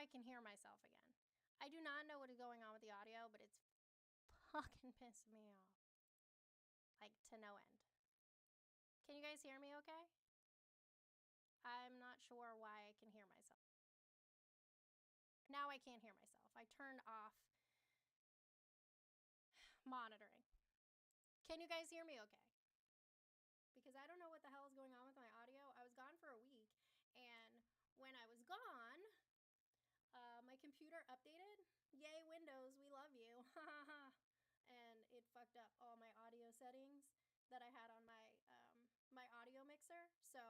I can hear myself again. I do not know what is going on with the audio, but it's fucking pissed me off. Like, to no end. Can you guys hear me okay? I'm not sure why I can hear myself. Now I can't hear myself. I turned off monitoring. Can you guys hear me okay? Because I don't know what the hell is going on with my audio. I was gone for a week, and when I was gone, my computer updated. Yay, Windows, we love you. And it fucked up all my audio settings that I had on my audio mixer. So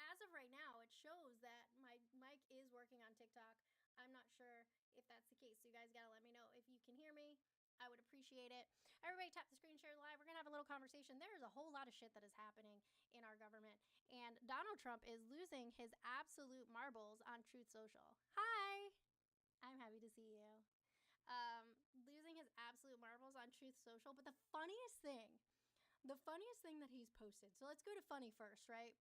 as of right now, it shows that my mic is working on TikTok. I'm not sure if that's the case. So you guys gotta let me know if you can hear me. I would appreciate it. Everybody tap the screen share live. We're gonna have a little conversation. There's a whole lot of shit that is happening in our government. And Donald Trump is losing his absolute marbles on Truth Social. Hi. I'm happy to see you. Losing his absolute marbles on Truth Social. But the funniest thing that he's posted. So let's go to funny first, right?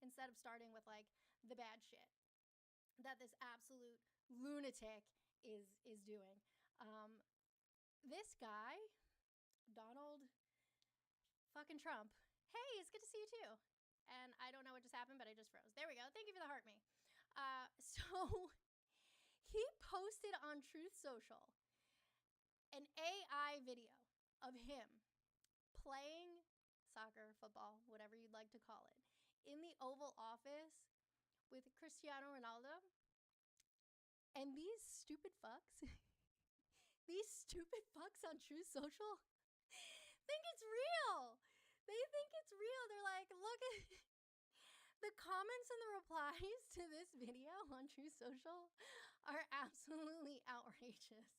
Instead of starting with like the bad shit that this absolute lunatic is doing. This guy, Donald fucking Trump. Hey, it's good to see you too. And I don't know what just happened, but I just froze. There we go. Thank you for the heart me. So he posted on Truth Social an AI video of him playing soccer, football, whatever you'd like to call it, in the Oval Office with Cristiano Ronaldo. And these stupid fucks, on Truth Social think it's real. They think it's real. They're like, look at the comments and the replies to this video on Truth Social are absolutely outrageous.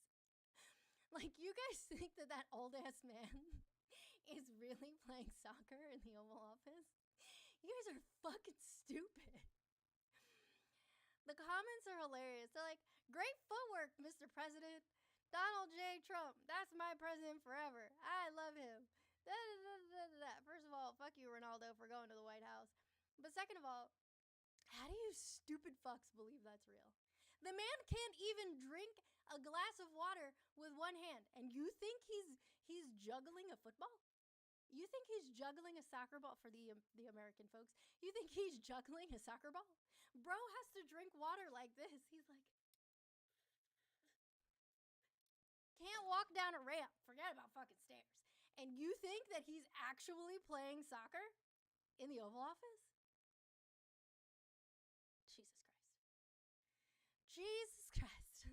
Like, you guys think that old ass man is really playing soccer in the Oval Office? You guys are fucking stupid. The comments are hilarious. They're like, great footwork, Mr. President. Donald J. Trump. That's my president forever. I love him. Da, da, da, da, da. First of all, fuck you, Ronaldo, for going to the White House. But second of all, how do you stupid fucks believe that's real? The man can't even drink a glass of water with one hand. And you think he's juggling a football? You think he's juggling a soccer ball for the American folks? You think he's juggling a soccer ball? Bro has to drink water like this. He's like, can't walk down a ramp. Forget about fucking stairs. And you think that he's actually playing soccer in the Oval Office? Jesus Christ. Jesus Christ.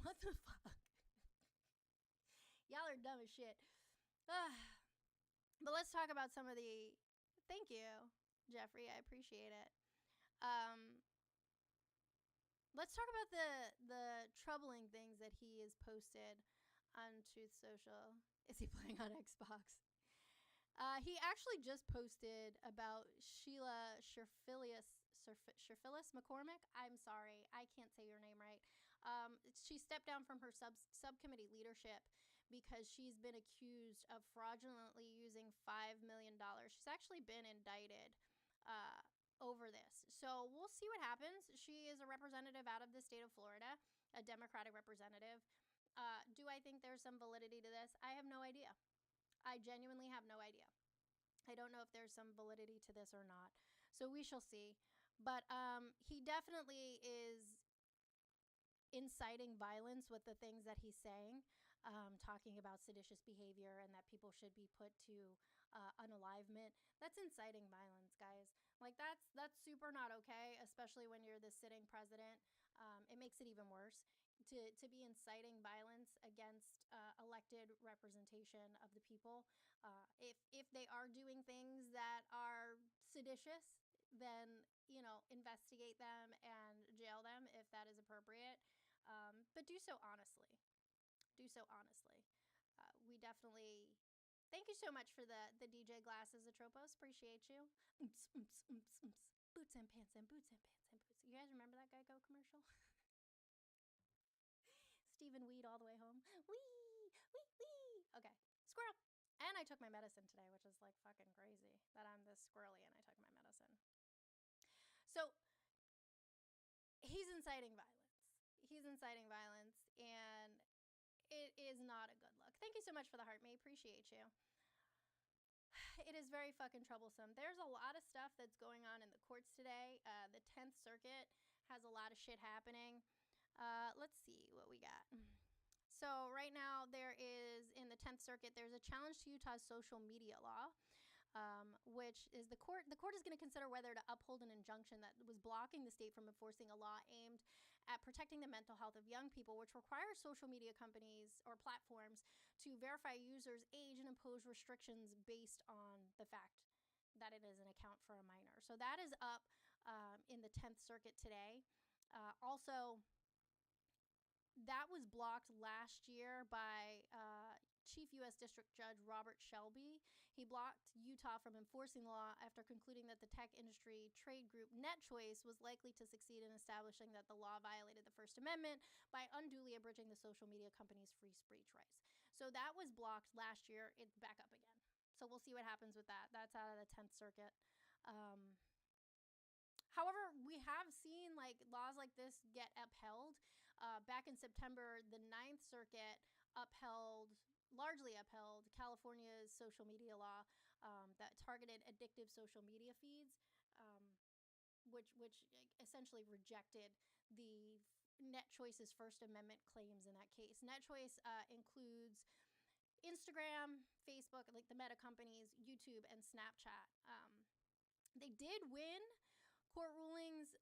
What the fuck? Y'all are dumb as shit. But let's talk about some of the... Thank you, Jeffrey. I appreciate it. Let's talk about the troubling things that he has posted on Truth Social. Is he playing on Xbox? He actually just posted about Sheila Sherfilius McCormick. I'm sorry, I can't say your name right. She stepped down from her subcommittee leadership because she's been accused of fraudulently using $5 million. She's actually been indicted over this. So we'll see what happens. She is a representative out of the state of Florida, a Democratic representative. Do I think there's some validity to this? I have no idea. I genuinely have no idea. I don't know if there's some validity to this or not. So we shall see. But he definitely is inciting violence with the things that he's saying, talking about seditious behavior and that people should be put to unalivement. That's inciting violence, guys. Like, that's super not okay, especially when you're the sitting president. It makes it even worse to be inciting violence against elected representation of the people. If they are doing things that are seditious, then, you know, investigate them and jail them if that is appropriate. But do so honestly. We definitely... Thank you so much for the DJ glasses, Atropos. Appreciate you. Boots and pants and boots and pants and boots. You guys remember that Geico commercial? Stephen Weed all the way home. Wee! Okay, squirrel. And I took my medicine today, which is like fucking crazy that I'm this squirrely and I took my medicine. So he's inciting violence. He's inciting violence, and it is not a good look. Thank you so much for the heart, May. Appreciate you. It is very fucking troublesome. There's a lot of stuff that's going on in the courts today. The 10th Circuit has a lot of shit happening. Let's see what we got. So right now there is, in the 10th Circuit, there's a challenge to Utah's social media law. Which is the court is going to consider whether to uphold an injunction that was blocking the state from enforcing a law aimed at protecting the mental health of young people, which requires social media companies or platforms to verify users' age and impose restrictions based on the fact that it is an account for a minor. So that is up in the 10th Circuit today. Also, that was blocked last year by Chief U.S. District Judge Robert Shelby. He blocked Utah from enforcing the law after concluding that the tech industry trade group NetChoice was likely to succeed in establishing that the law violated the First Amendment by unduly abridging the social media company's free speech rights. So that was blocked last year. It's back up again. So we'll see what happens with that. That's out of the 10th Circuit. However, we have seen like laws like this get upheld. Back in September, the 9th Circuit largely upheld California's social media law that targeted addictive social media feeds, which essentially rejected the NetChoice's First Amendment claims in that case. NetChoice includes Instagram, Facebook, like the Meta companies, YouTube, and Snapchat. They did win court rulings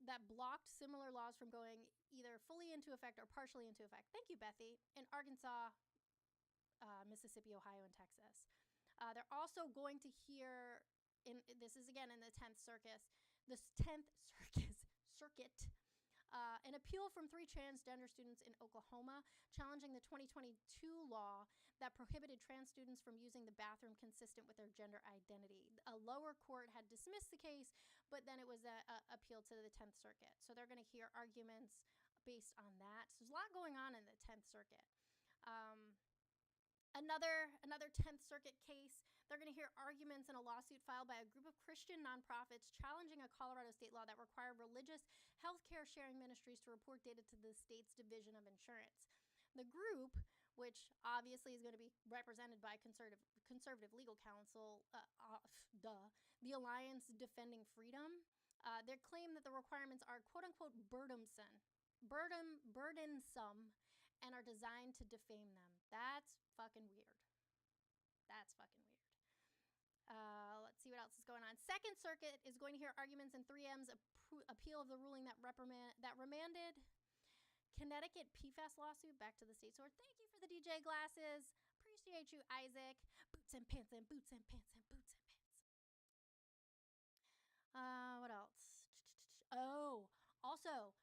that blocked similar laws from going either fully into effect or partially into effect. Thank you, Bethy. In Arkansas, Mississippi, Ohio, and Texas. They're also going to hear, this is again in the 10th Circuit, an appeal from 3 transgender students in Oklahoma challenging the 2022 law that prohibited trans students from using the bathroom consistent with their gender identity. A lower court had dismissed the case, but then it was appealed to the 10th Circuit. So they're going to hear arguments based on that. So there's a lot going on in the 10th Circuit. Another 10th Circuit case, they're going to hear arguments in a lawsuit filed by a group of Christian nonprofits challenging a Colorado state law that required religious healthcare sharing ministries to report data to the state's Division of Insurance. The group, which obviously is going to be represented by conservative legal counsel, the Alliance Defending Freedom, they claim that the requirements are quote-unquote burdensome, and are designed to defame them. That's fucking weird. That's fucking weird. Let's see what else is going on. Second Circuit is going to hear arguments in 3M's appeal of the ruling that remanded Connecticut PFAS lawsuit back to the state. So thank you for the DJ glasses. Appreciate you, Isaac. Boots and pants and boots and pants and boots and pants. What else? Oh, also,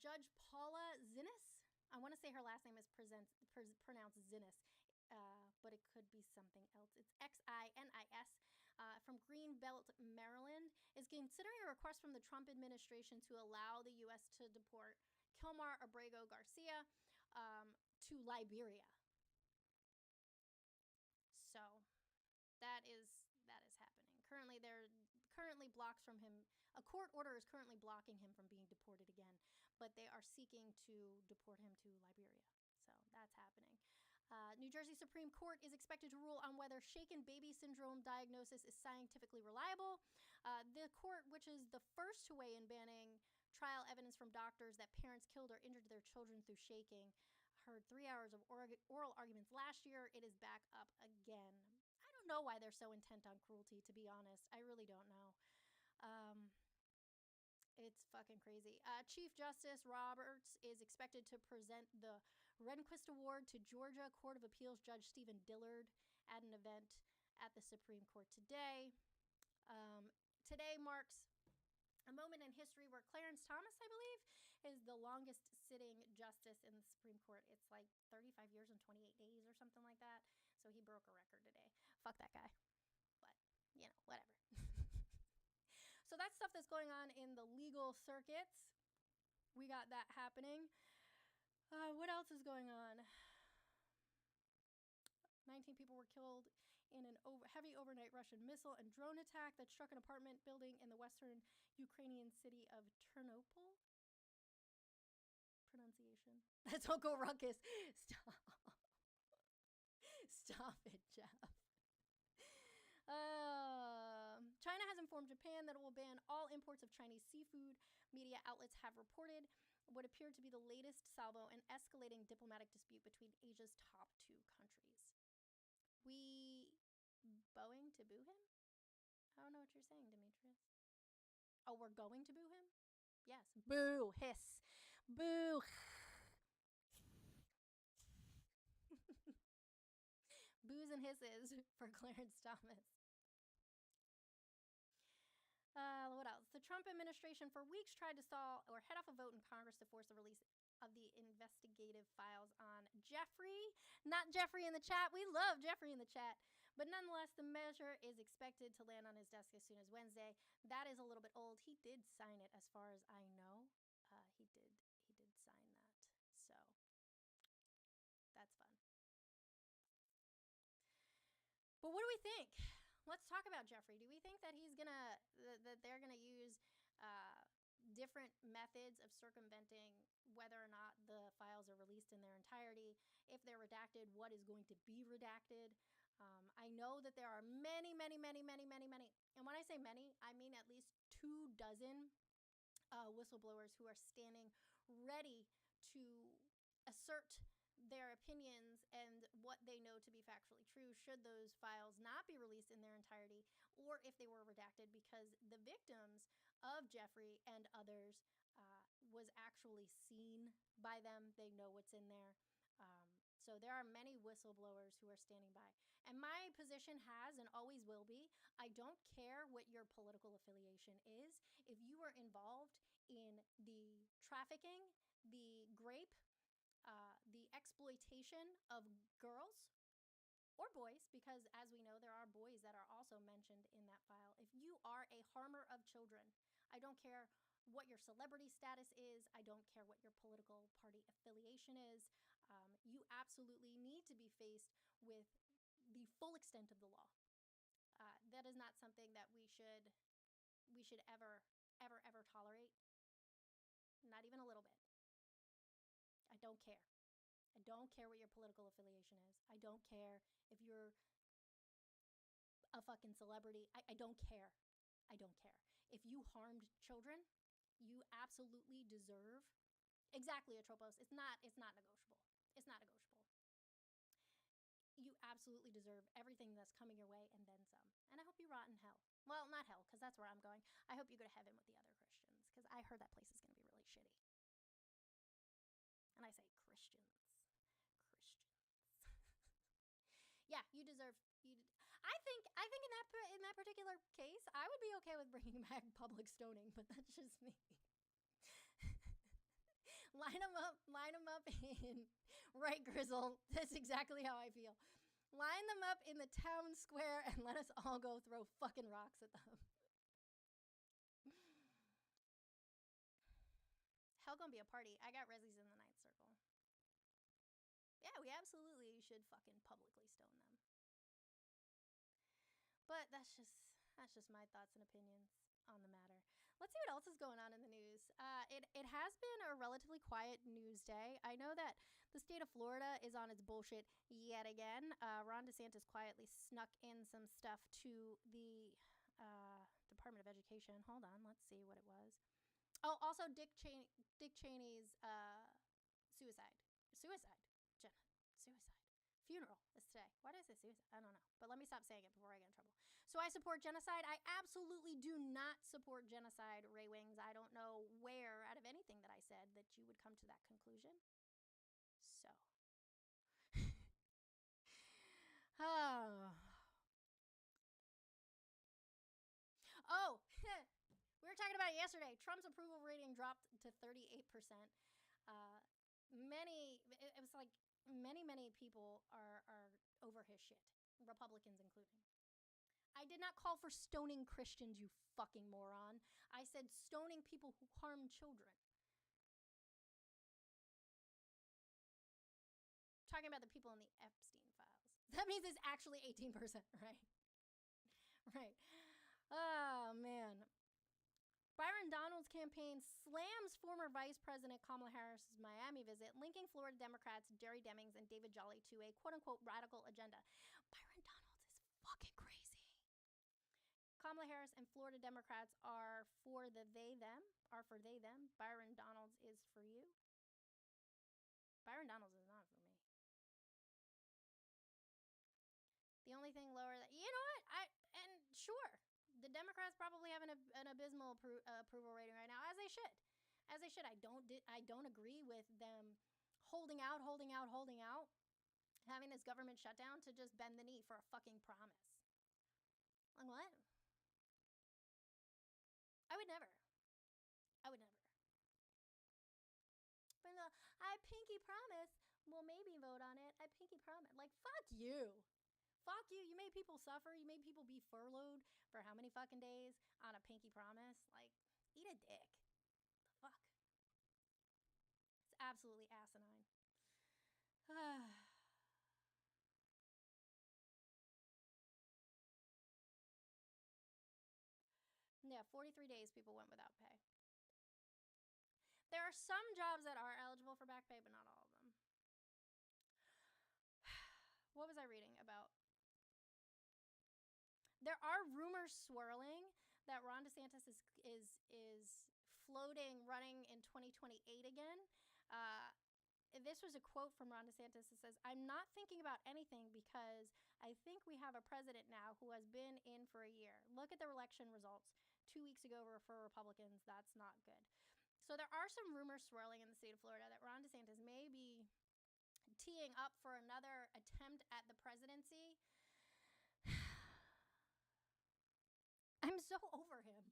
Judge Paula Zinnis. I want to say her last name is pronounced Zinnis, but it could be something else. It's Xinis, from Greenbelt, Maryland, is considering a request from the Trump administration to allow the U.S. to deport Kilmar Abrego Garcia to Liberia. So that is happening. A court order is currently blocking him from being deported again, but they are seeking to deport him to Liberia. So that's happening. New Jersey Supreme Court is expected to rule on whether shaken baby syndrome diagnosis is scientifically reliable. The court, which is the first to weigh in banning trial evidence from doctors that parents killed or injured their children through shaking, heard 3 hours of oral arguments last year. It is back up again. I don't know why they're so intent on cruelty, to be honest. I really don't know. It's fucking crazy. Chief Justice Roberts is expected to present the Rehnquist Award to Georgia Court of Appeals Judge Stephen Dillard at an event at the Supreme Court today. Today marks a moment in history where Clarence Thomas, I believe, is the longest sitting justice in the Supreme Court. It's like 35 years and 28 days or something like that. So he broke a record today. Fuck that guy. But, whatever. So that's stuff that's going on in the legal circuits. We got that happening. What else is going on? 19 people were killed in a heavy overnight Russian missile and drone attack that struck an apartment building in the western Ukrainian city of Ternopil. administration. That's Uncle Ruckus. Stop. Stop it, Jeff. China has informed Japan that it will ban all imports of Chinese seafood. Media outlets have reported what appeared to be the latest salvo in escalating diplomatic dispute between Asia's top two countries. We bowing to boo him? I don't know what you're saying, Demetrius. Oh, we're going to boo him? Yes. Boo. Hiss. Boo. Boos and hisses for Clarence Thomas. What else? The Trump administration for weeks tried to stall or head off a vote in Congress to force the release of the investigative files on Jeffrey. Not Jeffrey in the chat. We love Jeffrey in the chat. But nonetheless, the measure is expected to land on his desk as soon as Wednesday. That is a little bit old. He did sign it, as far as I know. He did sign that. So that's fun. But what do we think? Let's talk about Jeffrey. Do we think that he's gonna that they're gonna use different methods of circumventing whether or not the files are released in their entirety? If they're redacted, what is going to be redacted? I know that there are many, and when I say many, I mean at least 24 whistleblowers who are standing ready to assert their opinions and what they know to be factually true should those files not be released in their entirety, or if they were redacted, because the victims of Jeffrey and others was actually seen by them. They know what's in there. So there are many whistleblowers who are standing by. And my position has and always will be, I don't care what your political affiliation is. If you are involved in the trafficking, the grape, the exploitation of girls or boys, because as we know, there are boys that are also mentioned in that file. If you are a harmer of children, I don't care what your celebrity status is. I don't care what your political party affiliation is. You absolutely need to be faced with the full extent of the law. That is not something that we should ever tolerate. Not even a little bit. I don't care. I don't care what your political affiliation is. I don't care if you're a fucking celebrity. I don't care. I don't care. If you harmed children, you absolutely deserve exactly, Atropos. It's not negotiable. It's not negotiable. You absolutely deserve everything that's coming your way and then some. And I hope you rot in hell. Well, not hell, because that's where I'm going. I hope you go to heaven with the other Christians, because I heard that place is going to be really shitty. And I say Christians. Yeah, you deserve. I think in that particular case, I would be okay with bringing back public stoning, but that's just me. Line them up in right, Grizzle. That's exactly how I feel. Line them up in the town square and let us all go throw fucking rocks at them. Hell gonna be a party. I got Rezzies in the Ninth Circle. Yeah, we absolutely should fucking publicly stone them. But that's just my thoughts and opinions on the matter. Let's see what else is going on in the news. It has been a relatively quiet news day. I know that the state of Florida is on its bullshit yet again. Ron DeSantis quietly snuck in some stuff to the Department of Education. Hold on, let's see what it was. Oh, also Dick Cheney's suicide. Funeral is today. Why did I say suicide? I don't know. But let me stop saying it before I get in trouble. So I support genocide. I absolutely do not support genocide, Ray Wings. I don't know where, out of anything that I said, that you would come to that conclusion. So. Oh, we were talking about it yesterday. Trump's approval rating dropped to 38%. It was like many people are over his shit, Republicans including. I did not call for stoning Christians, you fucking moron. I said stoning people who harm children. Talking about the people in the Epstein files. That means it's actually 18%, right? Right. Oh, man. Byron Donalds' campaign slams former Vice President Kamala Harris's Miami visit, linking Florida Democrats Jerry Demings and David Jolly to a quote-unquote radical agenda. Byron Donalds is fucking crazy. Kamala Harris and Florida Democrats are for the they-them, Byron Donalds is for you. Byron Donalds is not for me. The only thing lower that, you know what? Sure, the Democrats probably have an abysmal approval rating right now, as they should. As they should. I don't agree with them holding out, having this government shutdown to just bend the knee for a fucking promise. Like what? I would never. But I pinky promise. We'll maybe vote on it. I pinky promise. Like, fuck you. Fuck you. You made people suffer. You made people be furloughed for how many fucking days on a pinky promise? Like, eat a dick. The fuck? It's absolutely asinine. Yeah, 43 days people went without pay. There are some jobs that are eligible for back pay, but not all of them. What was I reading about? There are rumors swirling that Ron DeSantis is floating, running in 2028 again. This was a quote from Ron DeSantis that says, "I'm not thinking about anything because I think we have a president now who has been in for a year. Look at the election results 2 weeks ago for Republicans. That's not good." So there are some rumors swirling in the state of Florida that Ron DeSantis may be teeing up for another attempt at the presidency. I'm so over him.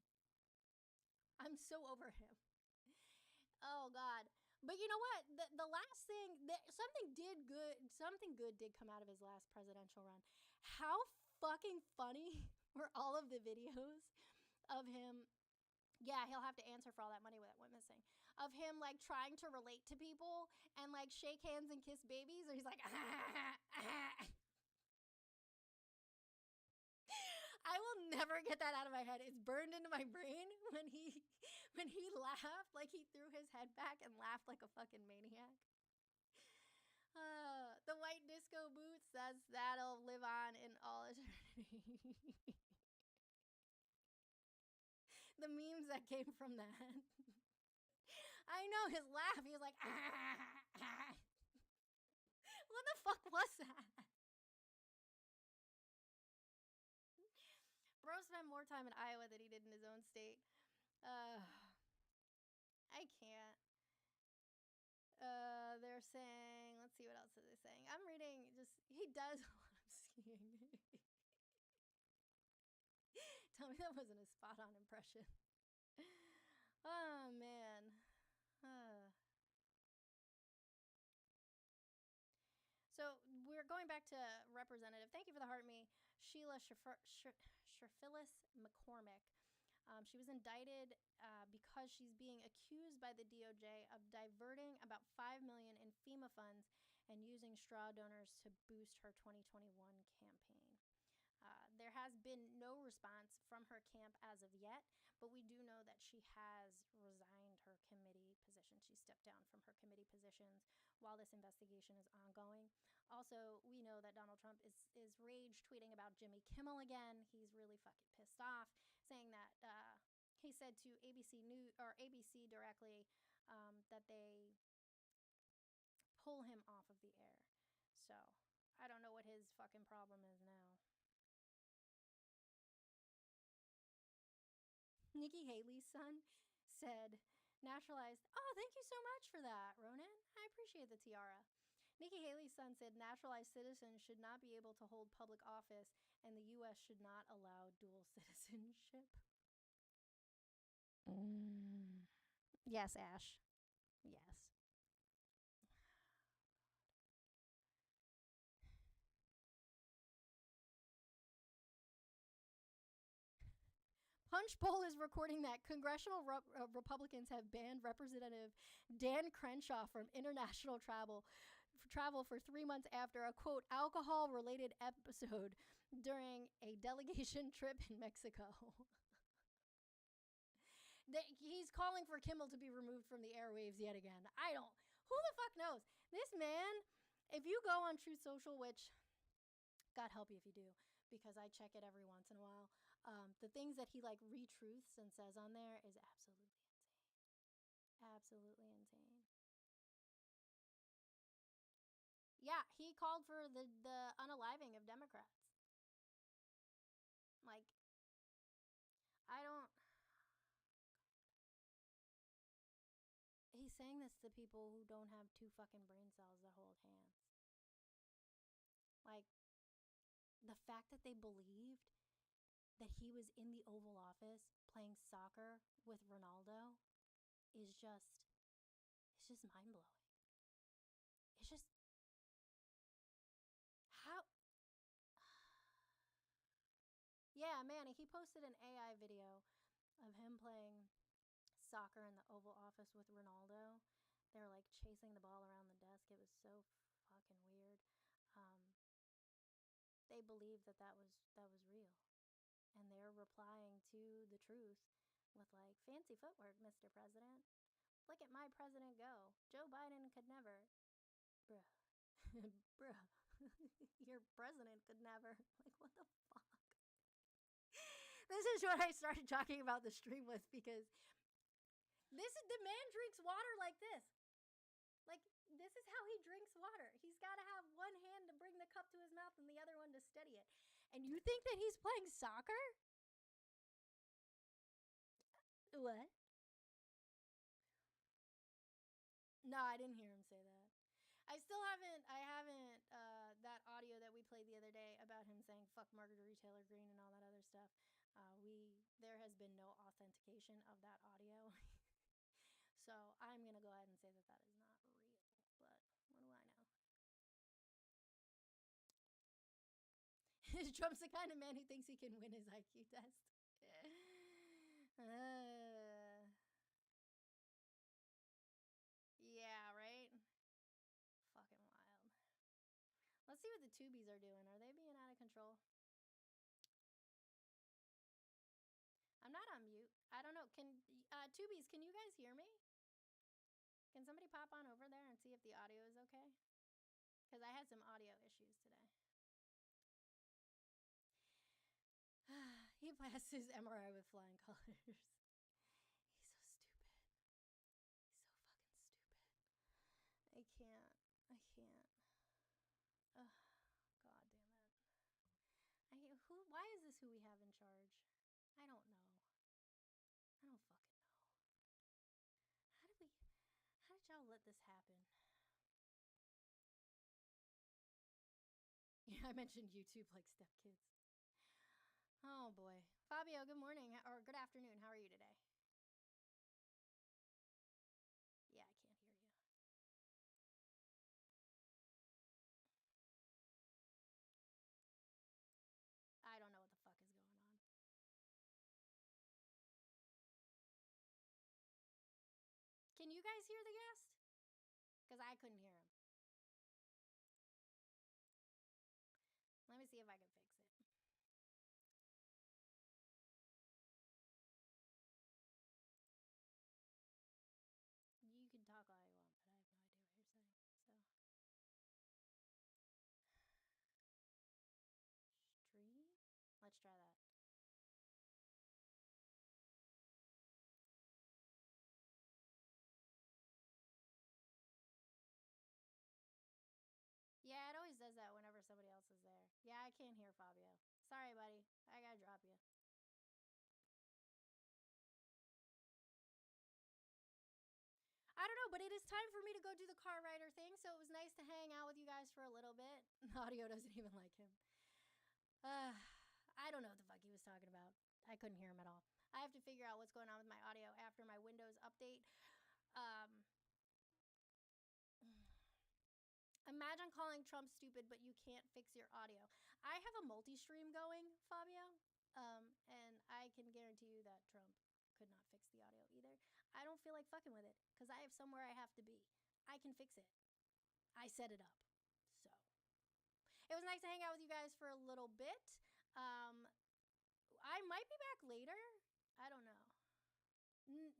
Oh, God. But you know what? The last thing, something good did come out of his last presidential run. How fucking funny were all of the videos of him? Yeah, he'll have to answer for all that money that went missing. Of him, like, trying to relate to people and, like, shake hands and kiss babies. Or he's like, I will never get that out of my head. It's burned into my brain when he laughed. Like, he threw his head back and laughed like a fucking maniac. The white disco boots, that'll live on in all eternity. The memes that came from that. I know, his laugh, he was like, What the fuck was that? Bro spent more time in Iowa than he did in his own state. I can't. They're saying, let's see, what else are they saying? I'm reading, he does a lot of skiing. Tell me that wasn't a spot-on impression. Oh, man. So we're going back to Representative. Thank you for the heart me. Sheila Sherfilis McCormick. She was indicted because she's being accused by the DOJ of diverting about $5 million in FEMA funds and using straw donors to boost her 2021 campaign. There has been no response from her camp as of yet, but we do know that she has resigned her committee position. She stepped down from her committee positions while this investigation is ongoing. Also, we know that Donald Trump is rage tweeting about Jimmy Kimmel again. He's really fucking pissed off, saying that he said to ABC News or ABC directly that they pull him off of the air. So I don't know what his fucking problem is now. Nikki Haley's son said, naturalized. Oh, thank you so much for that, Ronan. I appreciate the tiara. Nikki Haley's son said naturalized citizens should not be able to hold public office, and the U.S. should not allow dual citizenship. Yes, Ash. Yes. Punchbowl is recording that congressional Republicans have banned Representative Dan Crenshaw from international travel for 3 months after a, quote, alcohol-related episode during a delegation trip in Mexico. He's calling for Kimmel to be removed from the airwaves yet again. Who the fuck knows? This man, if you go on Truth Social, which, God help you if you do, because I check it every once in a while, the things that he, like, retruths and says on there is absolutely insane. Absolutely insane. Yeah, he called for the unaliving of Democrats. Like, I don't... He's saying this to people who don't have 2 fucking brain cells that hold hands. Like, the fact that they believed that he was in the Oval Office playing soccer with Ronaldo is just, it's just mind-blowing. It's just, how... Yeah, Manny, he posted an AI video of him playing soccer in the Oval Office with Ronaldo. They were, like, chasing the ball around the desk. It was so fucking weird. They believed that was real. And they're replying to the truth with, like, fancy footwork, Mr. President. Look at my president go. Joe Biden could never. Bruh. Bruh. Your president could never. Like, what the fuck? This is what I started talking about the stream with, because the man drinks water like this. Like, this is how he drinks water. He's got to have one hand to bring the cup to his mouth and the other one to steady it. And you think that he's playing soccer? What? No, I didn't hear him say that. I haven't, that audio that we played the other day about him saying fuck Marjorie Taylor Greene and all that other stuff. There has been no authentication of that audio. So I'm going to go ahead and say that is not real. But what do I know? Trump's the kind of man who thinks he can win his IQ test. Yeah, right? Fucking wild. Let's see what the tubies are doing. Are they being out of control? I'm not on mute. I don't know. Tubies, can you guys hear me? Can somebody pop on over there and see if the audio is okay? Because I had some audio issues today. He passed his MRI with flying colors. He's so stupid. He's so fucking stupid. I can't. God damn it. Why is this who we have in charge? I don't know. I don't fucking know. How did y'all let this happen? Yeah, I mentioned YouTube like stepkids. Oh boy. Fabio, good morning, or good afternoon. How are you today? Yeah, I can't hear you. I don't know what the fuck is going on. Can you guys hear the guest? Because I couldn't hear him. Let me see if I can fix it. You can talk all you want, but I have no idea what you're saying. Stream? Let's try that. Yeah, it always does that whenever somebody else is there. Yeah, I can't hear Fabio. Sorry, buddy. I gotta drop you. I don't know, but it is time for me to go do the car rider thing, so it was nice to hang out with you guys for a little bit. The audio doesn't even like him. I don't know what the fuck he was talking about. I couldn't hear him at all. I have to figure out what's going on with my audio after my Windows update. Imagine calling Trump stupid, but you can't fix your audio. I have a multi-stream going, Fabio, and I can guarantee you that Trump could not fix the audio either. I don't feel like fucking with it, because I have somewhere I have to be. I can fix it. I set it up. So, it was nice to hang out with you guys for a little bit. I might be back later. I don't know.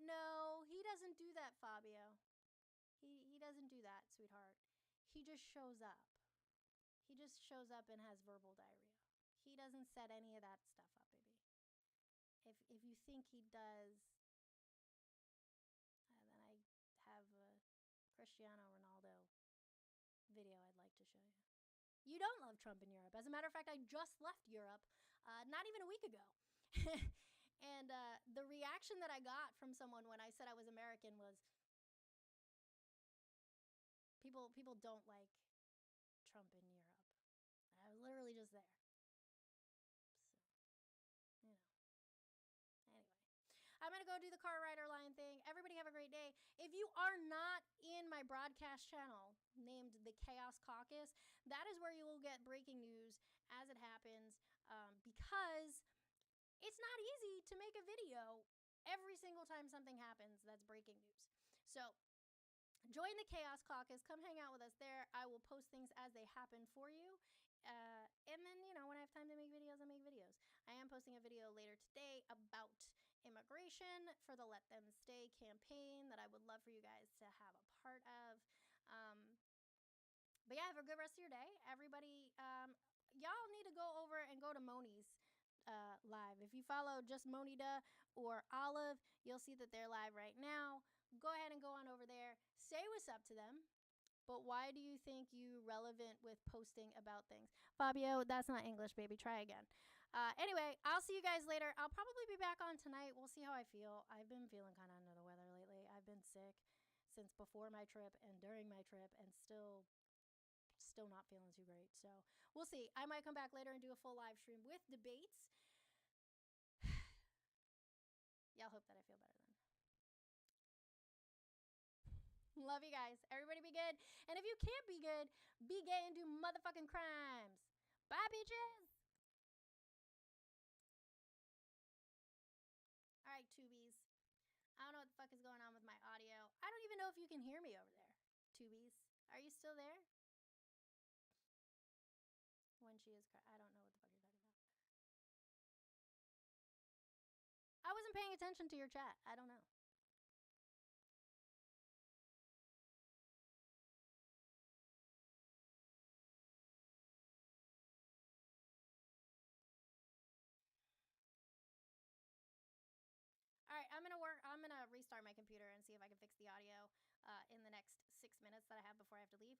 No, he doesn't do that, Fabio. He doesn't do that, sweetheart. He just shows up. He just shows up and has verbal diarrhea. He doesn't set any of that stuff up, baby. If you think he does, then I have a Cristiano Ronaldo video I'd like to show you. You don't love Trump in Europe. As a matter of fact, I just left Europe not even a week ago. And the reaction that I got from someone when I said I was American was people don't like Trump in Europe. I was literally just there. So, you know. Anyway, I'm going to go do the car rider line thing. Everybody have a great day. If you are not in my broadcast channel named the Chaos Caucus, that is where you will get breaking news as it happens, because it's not easy to make a video every single time something happens that's breaking news. So join the Chaos Caucus. Come hang out with us there. I will post things as they happen for you. And then, when I have time to make videos, I make videos. I am posting a video later today about immigration for the Let Them Stay campaign that I would love for you guys to have a part of. But yeah, have a good rest of your day. Everybody, y'all need to go over and go to Moni's live. If you follow just Monida or Olive, you'll see that they're live right now. Go ahead and go on over there. Say what's up to them. But why do you think you relevant with posting about things? Fabio, that's not English, baby. Try again. Anyway, I'll see you guys later. I'll probably be back on tonight. We'll see how I feel. I've been feeling kind of under the weather lately. I've been sick since before my trip and during my trip, and still not feeling too great. So we'll see. I might come back later and do a full live stream with debates. Y'all hope that I feel better then. Love you guys. Everybody be good. And if you can't be good, be gay and do motherfucking crimes. Bye, bitches. All right, tubies. I don't know what the fuck is going on with my audio. I don't even know if you can hear me over there. Tubies. Are you still there? When she is I don't know what the fuck you're talking about. I wasn't paying attention to your chat. I don't know. All right, I'm gonna restart my computer and see if I can fix the audio in the next 6 minutes that I have before I have to leave.